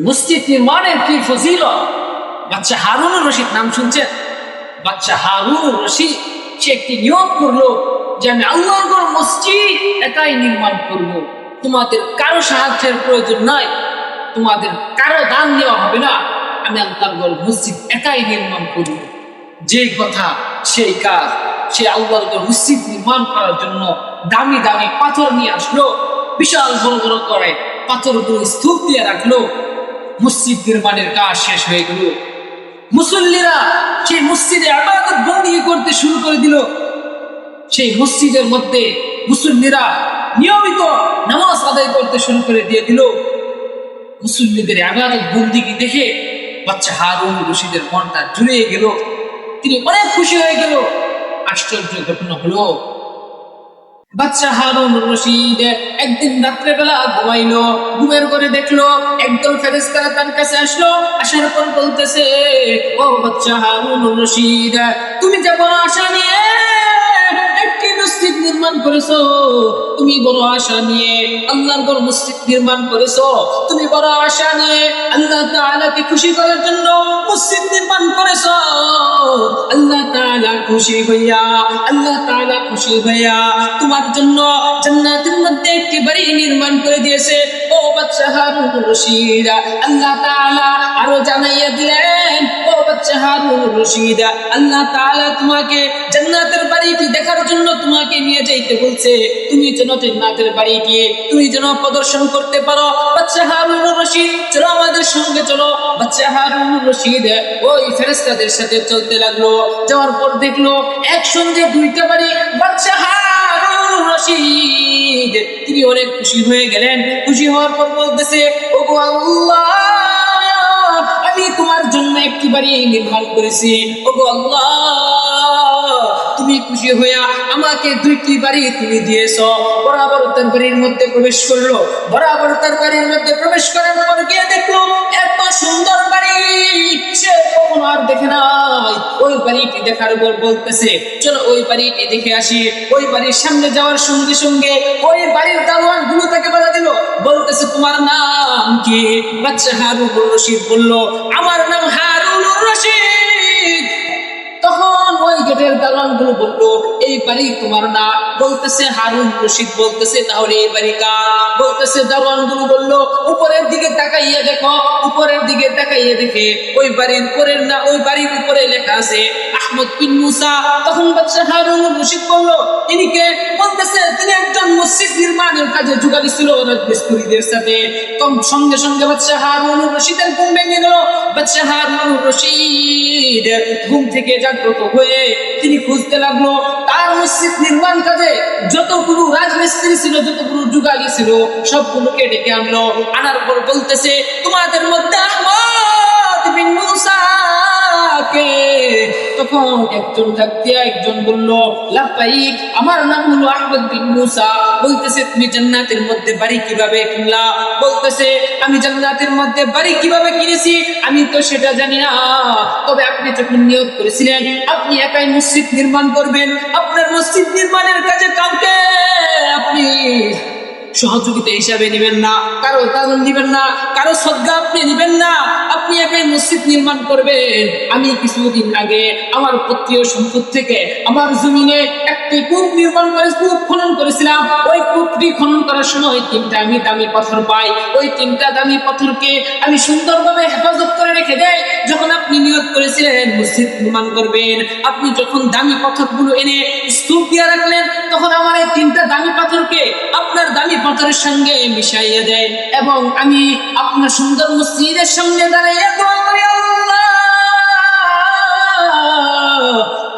মসজিদ নির্মাণের কি ফজিলত! বাচ্চা হারুনুর রশিদ নাম শুনছেন? বাচ্চা হারুনুর রশিদ সে একটি নিয়ম করলো যে আমি আল্লাহর ঘর মসজিদ একাই নির্মাণ করব। তোমাদের কারো সাহায্যের প্রয়োজন নাই, তোমাদের কারো দান দেওয়া হবে না, আমি আল্লাহর ঘর মসজিদ একাই নির্মাণ করব। যে কথা সেই কাজ। সে আল্লাহর ঘর মসজিদ নির্মাণ করার জন্য দামি দামি পাথর নিয়ে আসলো, বিশাল বড় বড় করে পাথরগুলো স্তূপ দিয়ে রাখলো। মসজিদ নির্মাণের কাজ শেষ হয়ে গেল। মুসল্লিরা সেই মসজিদে ইবাদত বন্দি করতে শুরু করে দিল। সেই মসজিদের মধ্যে মুসল্লিরা নিয়মিত নামাজ আদায় করতে শুরু করে দিয়ে দিল। মুসল্লিদের ইবাদত বন্দিগি দেখে বাচ্চা হারুন রশিদের মনটা জুড়িয়ে গেল। তিনি অনেক খুশি হয়ে গেল। আশ্চর্য ঘটনা হলো, বাচ্চা হারুন রশিদ একদিন রাত্রেবেলা ঘুমাইলো। ঘুমের করে দেখলো একদল ফেরেশতা তার কাছে আসলো। আসার পর বলতেছে, ও বাচ্চা হারুন রশিদ, তুমি যে বড় আশা নিয়ে একটি মসজিদ নির্মাণ করেছো, তুমি বড় আশা নিয়ে আল্লাহর ঘর মসজিদ নির্মাণ করেছো, তুমি বড় আশা নিয়ে আল্লাহ তাআলাকে খুশি করার জন্য মসজিদ নির্মাণ করেছো, আল্লাহ তাআলা খুশি হইয়া তোমার জন্য জান্নাতের মধ্যে একটি বাড়ি নির্মাণ করে দিয়েছে। ও বাচ্চা হারুন রশিদ, আল্লাহ তাআলা আরো জানাইয়া দিলেন, ও বাচ্চা হারুন রশিদ, আল্লাহ তাআলা তোমাকে জান্নাতের বাড়িটি দেখার জন্য তোমাকে নিয়ে যাইতে বলছে। তুমি যেন জান্নাতের বাড়িটি তুমি যেন প্রদর্শন করতে পারো। বাচ্চা হারুন রশিদ, চলো আমাদের সঙ্গে চলো। বাচ্চা হারুন রশিদ ওই ফেরেশতাদের সাথে চলতে লাগলো। যাওয়ার পর দেখলো একসঙ্গে দুইটা বাড়ি। বাচ্চা হারুন রশিদ তিনি অনেক খুশি হয়ে গেলেন। খুশি হওয়ার পর বলতেছে, ওগো আল্লাহ, আমি তোমার জন্য একটি বাড়ি নির্মাণ করেছি। ওগো আল্লাহ, তুমি খুশি হইয়া আমাকে দুইটি বাড়ি তুমি দিয়েছো। বরাবর তার বাড়ির মধ্যে প্রবেশ করলো। বরাবর তার বাড়ির মধ্যে প্রবেশ করার পর গিয়ে দেখলো এত সুন্দর বাড়ি সে কখনো আর দেখে নাই। ওই বাড়িটি দেখার পর বলতেছে, চলো ওই বাড়িটি দেখে আসি। ওই বাড়ির সামনে যাওয়ার সঙ্গে সঙ্গে ওই বাড়ির দারোয়ান গুলো তাকে বাধা দিল। বলতেছে, তোমার নাম কি? বাচ্চা হারুন রশিদ বলল, আমার নাম হারুন রশিদ। তখন ওই গেটের দারোয়ান গুলো বললো, এই বাড়ি তোমার না? বলতেছে হারুন রশিদ। বলতেছে, তাহলে এই বাড়ি কার? বলতেছে, দারোয়ান গুলো বললো, উপরের দিকে তাকাইয়া দেখো। উপরের দিকে তাকাইয়া দেখে ওই বাড়ির উপরের না, ওই বাড়ির উপরে লেখা আছে আহমদ বিন মুসা। তখন বাচ্চা হারুন রশিদ বললো, তিনি কে? বলতেছে, তিনি একজন মসজিদ নির্মাণের কাজে যোগালী ছিল রাজমিস্ত্রিদের সাথে। সঙ্গে সঙ্গে বাচ্চা হারুন রশিদের ঘুম ভেঙে গেল। বাচ্চা হারুন রশিদ ঘুম থেকে জাগ্রত হয়ে তিনি খুঁজতে লাগলো তার মসজিদ নির্মাণ কাজে যতগুলো রাজমিস্ত্রি ছিল, যতগুলো যুগালী ছিল, সবগুলোকে ডেকে আনলো। আনার পর বলতেছে, তোমাদের মধ্যে আহমদ বিন মুসা কে? তখন একজন ডাকিয়া একজন বলল, লাব্বাইক, আমার নাম হলো আহমদ বিন মুসা। বলতেছে, তুমি জান্নাতের মধ্যে বাড়ি কিভাবে কিনলা? বলতেছে, আমি জান্নাতের মধ্যে বাড়ি কিভাবে কিনেছি আমি তো সেটা জানি না, তবে আপনি যখন নিয়োগ করেছিলেন আপনি একাই মসজিদ নির্মাণ করবেন, আপনার মসজিদ নির্মাণের কাজে কাউকে আপনি সহযোগিতা হিসাবে নেবেন না, কারো দান দিবেন না, কারো সদকা আপনি নেবেন না, আপনি একাই মসজিদ নির্মাণ করবেন। আমি কিছুদিন আগে আমার পৈতৃক সম্পদ থেকে আমার জমিনে একটি কূপ নির্মাণ করে কূপ খনন করেছিলাম। ওই কূপটি খনন করার সময় তিনটা আমি দামি পাথর পাই। ওই তিনটা দামি পাথরকে আমি সুন্দরভাবে হেফাজত করে রেখে দেই। যখন আপনি নিয়ত করেছিলেন মসজিদ নির্মাণ করবেন, আপনি যখন দামি পাথরগুলো এনে স্তূপ দিয়ে রাখলেন, তখন আমার এই তিনটা দামি পাথরকে আপনার দামি পাথরের সঙ্গে মিশাইয়া দেয় এবং আমি আপনার সুন্দর মসজিদের সামনে দাঁড়াইয়া দোয়া করি, আল্লাহ,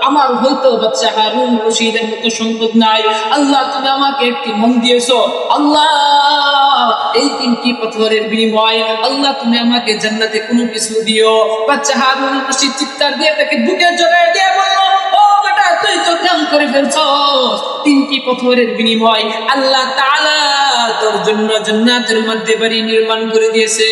আমার হয়তো বাচ্চা হারুন রশিদের মতো সম্পদ নাই, আল্লাহ তুমি আমাকে একটি মন দিয়েছো, আল্লাহ এই তিনটি পাথরের বিনিময়ে আল্লাহ তুমি আমাকে জান্নাতে কোনো কিছু দিও। বাচ্চা হারুন রশিদ চিৎকার দিয়ে তাকে বুকে জড়ায় দিয়ে বলল, ও বেটা, তুই তো কাম করে ফেলছস। তিনটি পাথরের বিনিময় আল্লাহ তাআলা তোর জন্য জান্নাতের মধ্যে বাড়ি নির্মাণ করে দিয়েছে।